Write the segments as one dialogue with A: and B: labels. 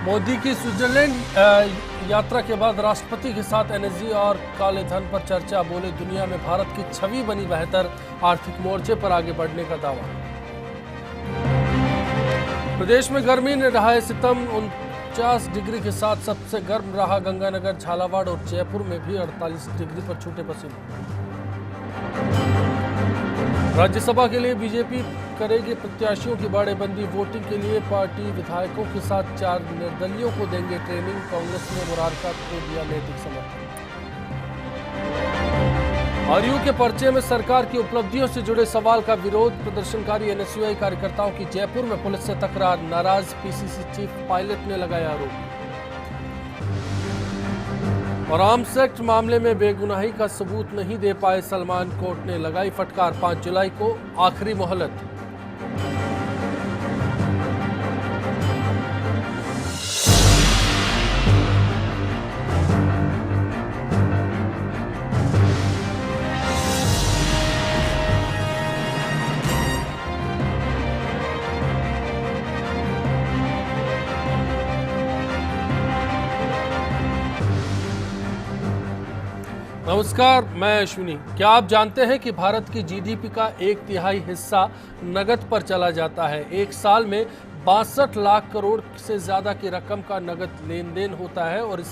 A: मोदी की स्विट्जरलैंड यात्रा के बाद राष्ट्रपति के साथ एनएसजी और काले धन पर चर्चा। बोले दुनिया में भारत की छवि बनी बेहतर, आर्थिक मोर्चे पर आगे बढ़ने का दावा। प्रदेश में गर्मी ने रहा है सितम। 49 डिग्री के साथ सबसे गर्म रहा गंगानगर, झालावाड़ और जयपुर में भी 48 डिग्री पर छूटे पसीने। राज्यसभा के लिए बीजेपी करेगी प्रत्याशियों की बाड़ेबंदी। वोटिंग के लिए पार्टी विधायकों के साथ 4 निर्दलीयों को देंगे ट्रेनिंग। कांग्रेस ने मुरारका को दिया नैतिक समर्थन। आरयू के पर्चे में सरकार की उपलब्धियों से जुड़े सवाल का विरोध। प्रदर्शनकारी एनएसयूआई कार्यकर्ताओं की जयपुर में पुलिस से तकरार। नाराज पीसीसी चीफ पायलट ने लगाया आरोप। और आर्म्स एक्ट मामले में बेगुनाही का सबूत नहीं दे पाए सलमान, कोर्ट ने लगाई फटकार। 5 जुलाई को आखिरी मोहलत। नमस्कार, मैं अश्विनी। क्या आप जानते हैं कि भारत की जीडीपी का 1/3 हिस्सा नगद पर चला जाता है। एक साल में 62 लाख करोड़ से ज्यादा की रकम का नगद लेन देन होता है और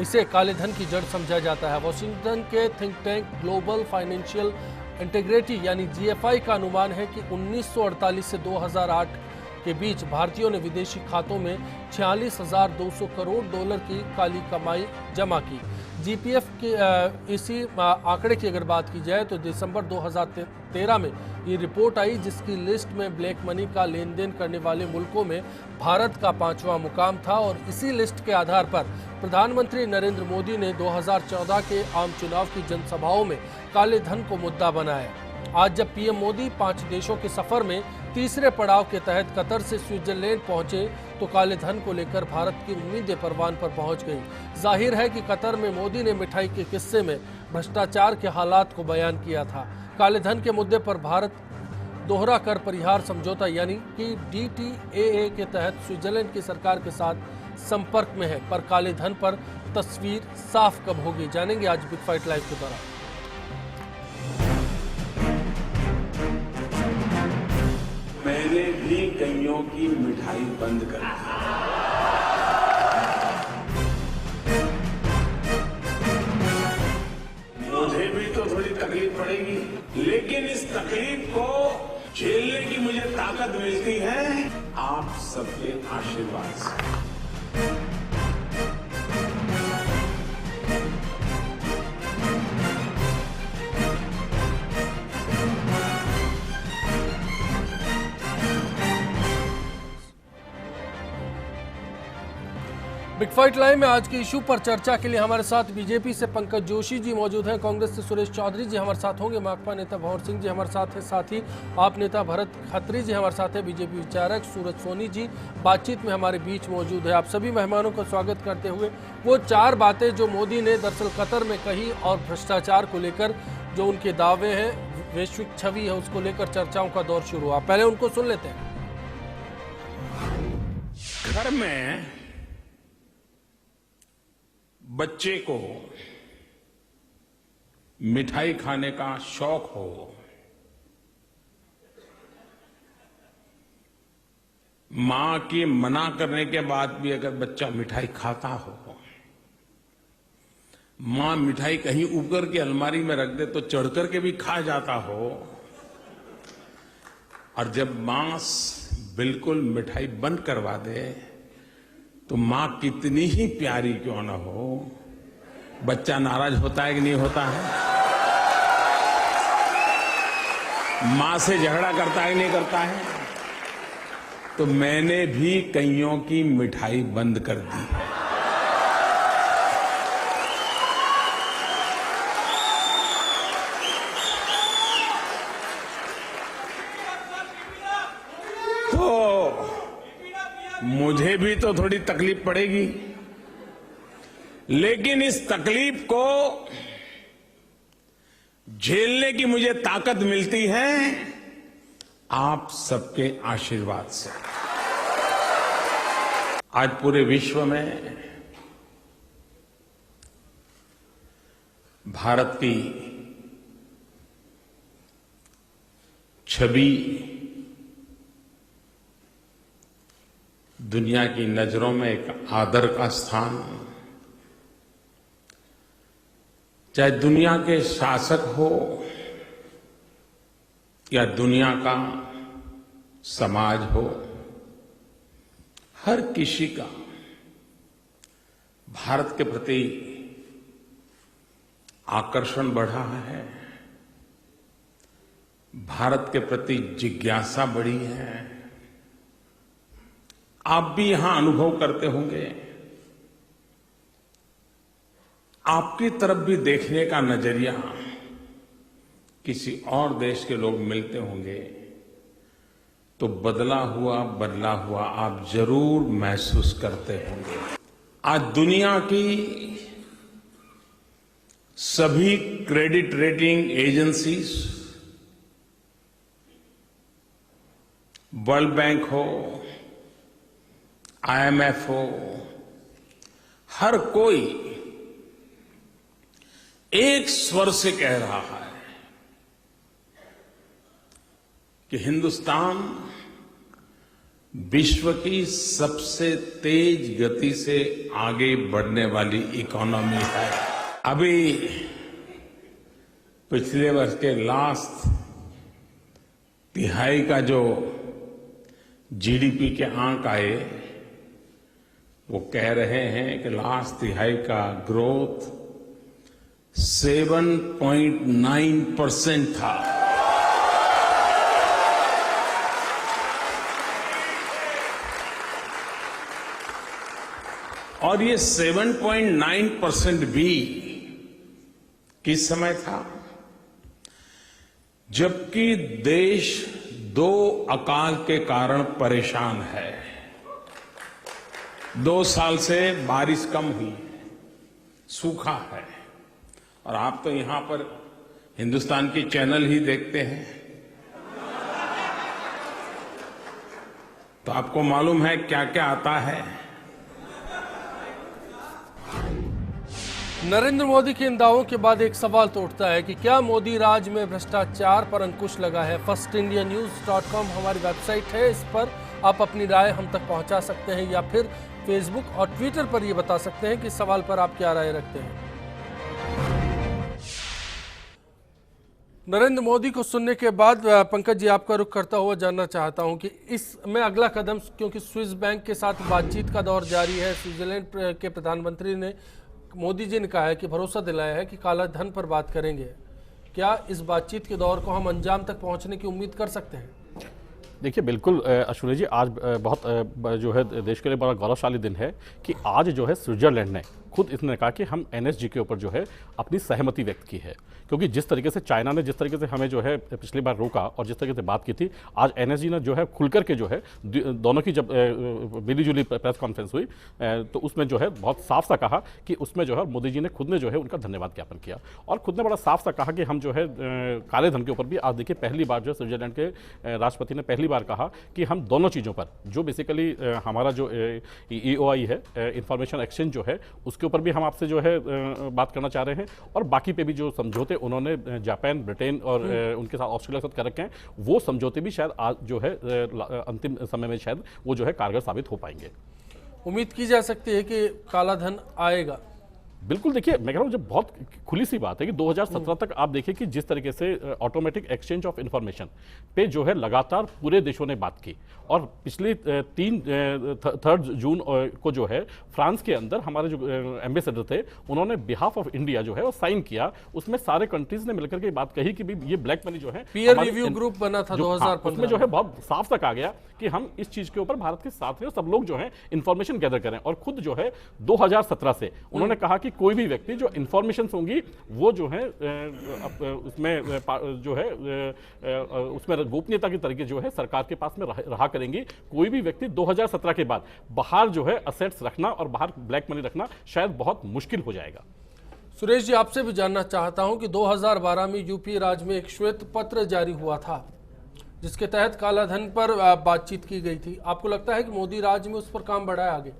A: इसे काले धन की जड़ समझा जाता है। वॉशिंगटन के think tank global financial integrity यानी जीएफआई का अनुमान है कि 1948 से 2008 के बीच भारतीयों ने विदेशी खातों में 46,200 करोड़ डॉलर की काली कमाई जमा की। जीपीएफ के इसी आंकड़े की अगर बात की जाए तो दिसंबर 2013 में ये रिपोर्ट आई, जिसकी लिस्ट में ब्लैक मनी का लेन देन करने वाले मुल्कों में भारत का 5वां मुकाम था। और इसी लिस्ट के आधार पर प्रधानमंत्री नरेंद्र मोदी ने 2014 के आम चुनाव की जनसभाओं में काले धन को मुद्दा बनाया। आज जब पीएम मोदी 5 देशों के सफर में तीसरे पड़ाव के तहत कतर से स्विट्जरलैंड पहुंचे तो काले धन को लेकर भारत की उम्मीदें परवान पर पहुंच गई। जाहिर है कि कतर में मोदी ने मिठाई के किस्से में भ्रष्टाचार के हालात को बयान किया था। काले धन के मुद्दे पर भारत दोहरा कर परिहार समझौता यानी कि डीटीएए के तहत स्विट्जरलैंड की सरकार के साथ संपर्क में है। पर काले धन पर तस्वीर साफ कब होगी, जानेंगे आज बिग फाइट लाइव के दौरान।
B: मैंने भी कईयों की मिठाई बंद कर दी। मुझे भी तो थोड़ी तकलीफ पड़ेगी, लेकिन इस तकलीफ को झेलने की मुझे ताकत मिलती है आप सबके आशीर्वाद से।
A: बिग फाइट लाइव में आज के इशू पर चर्चा के लिए हमारे साथ बीजेपी से पंकज जोशी जी मौजूद हैं, कांग्रेस से सुरेश चौधरी जी हमारे साथ होंगे, माकपा नेता भंवर सिंह जी हमारे साथ हैं, साथ ही आप नेता भरत खत्री जी हमारे साथ हैं, बीजेपी विचारक सूरज सोनी जी बातचीत में हमारे बीच मौजूद है। आप सभी मेहमानों का स्वागत करते हुए वो 4 बातें जो मोदी ने दरअसल कतर में कही और भ्रष्टाचार को लेकर जो उनके दावे हैं, वैश्विक छवि है, उसको लेकर चर्चाओं का दौर शुरू हुआ। पहले उनको सुन लेते हैं।
B: घर में बच्चे को मिठाई खाने का शौक हो, मां के मना करने के बाद भी अगर बच्चा मिठाई खाता हो, मां मिठाई कहीं ऊपर की अलमारी में रख दे तो चढ़कर के भी खा जाता हो, और जब मां बिल्कुल मिठाई बंद करवा दे तो मां कितनी ही प्यारी क्यों ना हो, बच्चा नाराज होता है कि नहीं होता है? मां से झगड़ा करता है कि नहीं करता है? तो मैंने भी कईयों की मिठाई बंद कर दी है। मुझे भी तो थोड़ी तकलीफ पड़ेगी, लेकिन इस तकलीफ को झेलने की मुझे ताकत मिलती है आप सबके आशीर्वाद से। आज पूरे विश्व में भारत की छवि दुनिया की नजरों में एक आदर का स्थान, चाहे दुनिया के शासक हो या दुनिया का समाज हो, हर किसी का भारत के प्रति आकर्षण बढ़ा है, भारत के प्रति जिज्ञासा बढ़ी है। आप भी यहां अनुभव करते होंगे, आपकी तरफ भी देखने का नजरिया किसी और देश के लोग मिलते होंगे तो बदला हुआ आप जरूर महसूस करते होंगे। आज दुनिया की सभी credit rating agencies, world bank हो, IMF हो, हर कोई एक स्वर से कह रहा है कि हिंदुस्तान विश्व की सबसे तेज गति से आगे बढ़ने वाली इकोनॉमी है। अभी पिछले वर्ष के लास्ट तिहाई का जो जीडीपी के आंक आए, वो कह रहे हैं कि लास्ट तिहाई का ग्रोथ 7.9% था। और ये 7.9% भी किस समय था? जबकि देश 2 अकाल के कारण परेशान है। 2 साल से बारिश कम हुई है, सूखा है, और आप तो यहां पर हिंदुस्तान की चैनल ही देखते हैं, तो आपको मालूम है क्या क्या आता है।
A: नरेंद्र मोदी के इन दावों के बाद एक सवाल तो उठता है कि क्या मोदी राज में भ्रष्टाचार पर अंकुश लगा है। firstindianews.com हमारी वेबसाइट है, इस पर आप अपनी राय हम तक पहुंचा सकते हैं या फिर फेसबुक और ट्विटर पर यह बता सकते हैं कि इस सवाल पर आप क्या राय रखते हैं। नरेंद्र मोदी को सुनने के बाद पंकज जी, आपका रुख करता हुआ जानना चाहता हूं कि इसमें अगला कदम, क्योंकि स्विस बैंक के साथ बातचीत का दौर जारी है। स्विट्जरलैंड के प्रधानमंत्री ने, मोदी जी ने कहा है कि भरोसा दिलाया है कि काला धन पर बात करेंगे। क्या इस बातचीत के दौर को हम अंजाम तक पहुंचने की उम्मीद कर सकते हैं?
C: देखिए, बिल्कुल अश्विनी जी, आज बहुत जो है देश के लिए बड़ा गौरवशाली दिन है कि आज जो है स्विट्जरलैंड ने खुद इसने कहा कि हम एनएसजी के ऊपर जो है अपनी सहमति व्यक्त की है। क्योंकि जिस तरीके से चाइना ने जिस तरीके से हमें जो है पिछली बार रोका और जिस तरीके से बात की थी, आज एनएसजी ने जो है खुलकर के जो है दोनों की जब मिली-जुली प्रेस कॉन्फ्रेंस हुई तो उसमें जो है बहुत साफ सा कहा कि उसमें जो है मोदी जी ने खुद ने जो है उनका धन्यवाद ज्ञापन किया और खुद ने बड़ा साफ सा कहा कि हम जो है काले धन के ऊपर भी, आज देखिए पहली बार जो है स्विट्जरलैंड के राष्ट्रपति ने पहली बार कहा कि हम दोनों चीज़ों पर, जो बेसिकली हमारा जो EOI है, इंफॉर्मेशन एक्सचेंज जो है, उसके ऊपर भी हम आपसे जो है बात करना चाह रहे हैं और बाकी पे भी जो समझौते उन्होंने जापान, ब्रिटेन और उनके साथ ऑस्ट्रेलिया के साथ कर रखे हैं, वो समझौते भी शायद आज जो है अंतिम समय में शायद वो जो है कारगर साबित हो पाएंगे।
A: उम्मीद की जा सकती है कि काला धन आएगा।
C: बिल्कुल, देखिए मैं कह रहा हूँ, जब बहुत खुली सी बात है कि 2017 तक आप देखिए कि जिस तरीके से ऑटोमेटिक एक्सचेंज ऑफ इंफॉर्मेशन पे जो है लगातार पूरे देशों ने बात की और पिछले 3 जून को जो है फ्रांस के अंदर हमारे जो एम्बेसडर थे, उन्होंने बिहाफ ऑफ इंडिया जो है वो साइन किया। उसमें सारे कंट्रीज ने मिलकर के बात कही कि भी ये ब्लैक मनी जो है,
A: पीयर रिव्यू ग्रुप बना था 2015
C: उसमें जो है बहुत साफ तक आ गया कि हम इस चीज के ऊपर भारत के साथ हैं, सब लोग जो है इंफॉर्मेशन गैदर करें। और खुद जो है 2017 से उन्होंने कहा कि कोई भी व्यक्ति जो इंफॉर्मेशन होंगी वो जो है उसमें जो है उसमें गोपनीयता के तरीके जो है सरकार के पास में रहा करेंगी। कोई भी व्यक्ति 2017 के बाद बाहर जो है असेट्स रखना और बाहर ब्लैक मनी रखना शायद बहुत मुश्किल हो जाएगा।
A: सुरेश जी, आपसे भी जानना चाहता हूं कि 2012 में यूपी राज्य में एक श्वेत पत्र जारी हुआ था जिसके तहत काला धन पर बातचीत की गई थी। आपको लगता है कि मोदी राज में उस पर काम बढ़ा है आगे?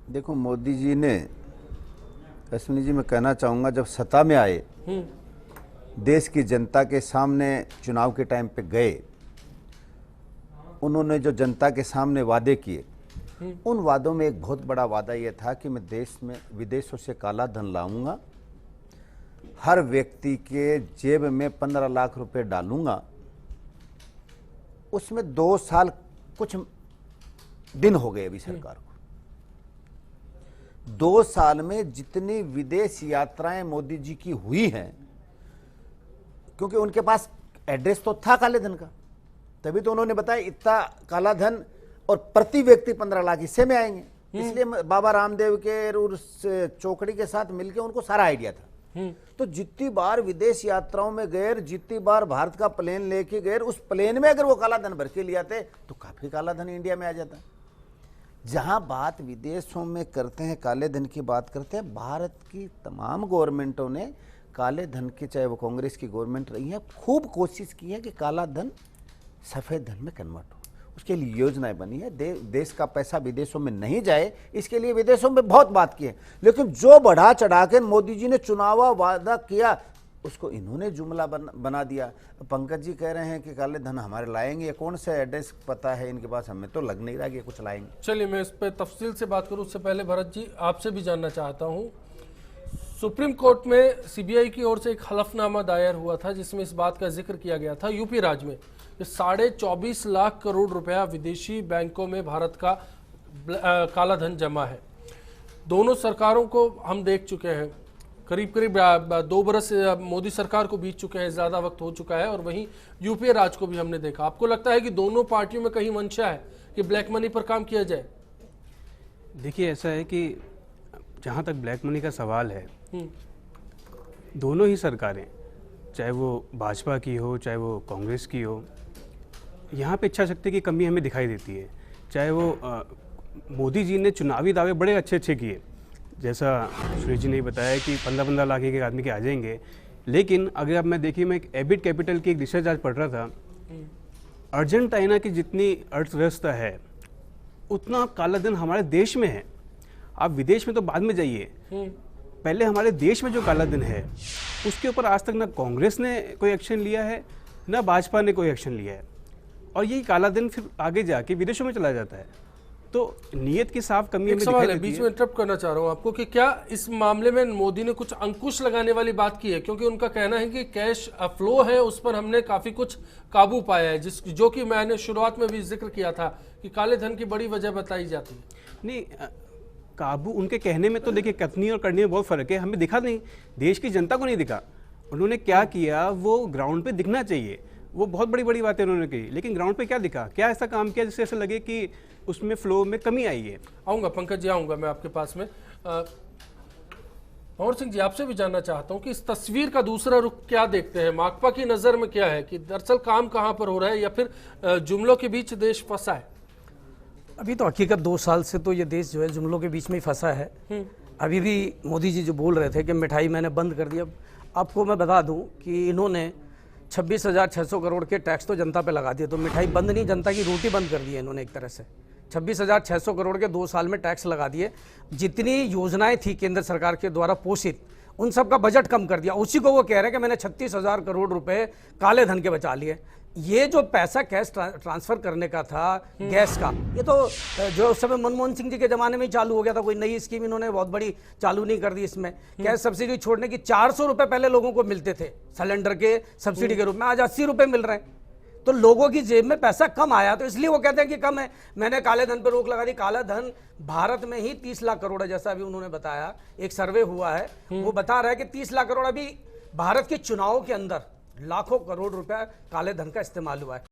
D: देखो मोदी जी ने, अश्विनी जी मैं कहना चाहूँगा, जब सत्ता में आए, देश की जनता के सामने चुनाव के टाइम पे गए, उन्होंने जो जनता के सामने वादे किए, उन वादों में एक बहुत बड़ा वादा यह था कि मैं देश में विदेशों से काला धन लाऊंगा, हर व्यक्ति के जेब में 15 लाख रुपए डालूंगा, उसमें 2 साल कुछ दिन हो गए अभी सरकार को। 2 साल में जितनी विदेश यात्राएं मोदी जी की हुई हैं, क्योंकि उनके पास एड्रेस तो था काले धन का, तभी तो उन्होंने बताया इतना काला धन और प्रति व्यक्ति 15 लाख हिस्से में आएंगे। इसलिए बाबा रामदेव के उस चौकड़ी के साथ मिलकर उनको सारा आइडिया था। तो जितनी बार विदेश यात्राओं में गए, जितनी बार भारत का प्लेन लेके गए, उस प्लेन में अगर वो काला धन भर के ले आते तो काफी काला धन इंडिया में आ जाता। जहां बात विदेशों में करते हैं, काले धन की बात करते हैं, भारत की तमाम गवर्नमेंटों ने काले धन की, चाहे वो कांग्रेस की गवर्नमेंट रही है, खूब कोशिश की है कि काला धन सफेद धन में कन्वर्ट हो। उसके लिए योजनाएं बनी है, देश का पैसा विदेशों में नहीं जाए, इसके लिए विदेशों में बहुत बात की है। लेकिन जो बढ़ा चढ़ा के मोदी जी ने चुनाव वादा किया, उसको इन्होंने जुमला बना दिया। पंकज जी कह रहे हैं कि काले धन हमारे लाएंगे, कौन सा एड्रेस पता है इनके पास, हमें तो लग नहीं रहा कि कुछ लाएंगे।
A: चलिए मैं इस पर तफसील से बात करूं, उससे पहले भरत जी आपसे भी जानना चाहता हूं, सुप्रीम कोर्ट में सीबीआई की ओर से एक हलफनामा दायर हुआ था जिसमें इस बात का जिक्र किया गया था, यूपी राज्य में 24.5 लाख करोड़ रुपया विदेशी बैंकों में भारत का काला धन जमा है। दोनों सरकारों को हम देख चुके हैं, करीब करीब 2 बरस मोदी सरकार को बीत चुके हैं, ज़्यादा वक्त हो चुका है, और वहीं यूपीए राज को भी हमने देखा। आपको लगता है कि दोनों पार्टियों में कहीं मंशा है कि ब्लैक मनी पर काम किया जाए?
E: देखिए ऐसा है कि जहाँ तक ब्लैक मनी का सवाल है, दोनों ही सरकारें, चाहे वो भाजपा की हो चाहे वो कांग्रेस की हो, यहाँ पे इच्छा शक्ति की कमी हमें दिखाई देती है। चाहे वो मोदी जी ने चुनावी दावे बड़े अच्छे किए, जैसा सुरेश जी ने बताया कि 15-15 लाख एक आदमी के आ जाएंगे, लेकिन अगर अब मैं देखिए, मैं एक एबिट कैपिटल की एक रिसर्च आज पढ़ रहा था, अर्जेंटीना की जितनी अर्थव्यवस्था है उतना काला धन हमारे देश में है। आप विदेश में तो बाद में जाइए, पहले हमारे देश में जो काला धन है उसके ऊपर आज तक ना कांग्रेस ने कोई एक्शन लिया है ना भाजपा ने कोई एक्शन लिया है, और यही काला धन फिर आगे जाके विदेशों में चला जाता है। तो नीयत की साफ कमी
A: एक सवाल है, बीच में इंटरप्ट करना चाह रहा हूं आपको, कि क्या इस मामले में मोदी ने कुछ अंकुश लगाने वाली बात की है? क्योंकि उनका कहना है कि कैश फ्लो है उस पर हमने काफी कुछ काबू पाया है, जो कि मैंने शुरुआत में भी जिक्र किया था कि काले धन की बड़ी वजह बताई जाती है।
E: नहीं, काबू उनके कहने में तो देखिए कथनी और करने में बहुत फर्क है, हमें दिखा नहीं, देश की जनता को नहीं दिखा। उन्होंने क्या किया वो ग्राउंड पे दिखना चाहिए, वो बहुत बड़ी बड़ी बातें उन्होंने की, लेकिन ग्राउंड पे क्या दिखा, क्या ऐसा काम किया जिससे ऐसा लगे कि उसमें फ्लो में कमी आई है।
A: आऊँगा पंकज जी, आऊँगा मैं आपके पास में। और सिंह जी आपसे भी जानना चाहता हूँ कि इस तस्वीर का दूसरा रुख क्या देखते हैं, माकपा की नज़र में क्या है कि दरअसल काम कहाँ पर हो रहा है, या फिर जुमलों के बीच देश फंसा है?
F: अभी तो हकीकत 2 साल से तो ये देश जो है जुमलों के बीच में ही फंसा है। अभी भी मोदी जी जो बोल रहे थे कि मिठाई मैंने बंद कर दी, अब आपको मैं बता दूं कि इन्होंने 26,600 करोड़ के टैक्स तो जनता पे लगा दिए, तो मिठाई बंद नहीं, जनता की रोटी बंद कर दी है इन्होंने एक तरह से। 26,600 करोड़ के 2 साल में टैक्स लगा दिए, जितनी योजनाएं थी केंद्र सरकार के द्वारा पोषित उन सब का बजट कम कर दिया। उसी को वो कह रहे हैं कि मैंने 36,000 करोड़ रुपए काले धन के बचा लिए। ये जो पैसा कैश ट्रांसफर करने का था गैस का, ये तो जो उस समय मनमोहन सिंह जी के जमाने में ही चालू हो गया था, कोई नई स्कीम इन्होंने बहुत बड़ी चालू नहीं कर दी। इसमें गैस सब्सिडी छोड़ने की 400 रुपए पहले लोगों को मिलते थे सिलेंडर के सब्सिडी के रूप में, आज 80 रुपए मिल रहे हैं। तो लोगों की जेब में पैसा कम आया, तो इसलिए वो कहते हैं कि कम है, मैंने काले धन पर रोक लगा दी। काला धन भारत में ही 30 लाख करोड़ है, जैसा अभी उन्होंने बताया, एक सर्वे हुआ है वो बता रहा है कि 30 लाख करोड़ अभी भारत के चुनावों के अंदर लाखों करोड़ रुपया काले धन का इस्तेमाल हुआ है।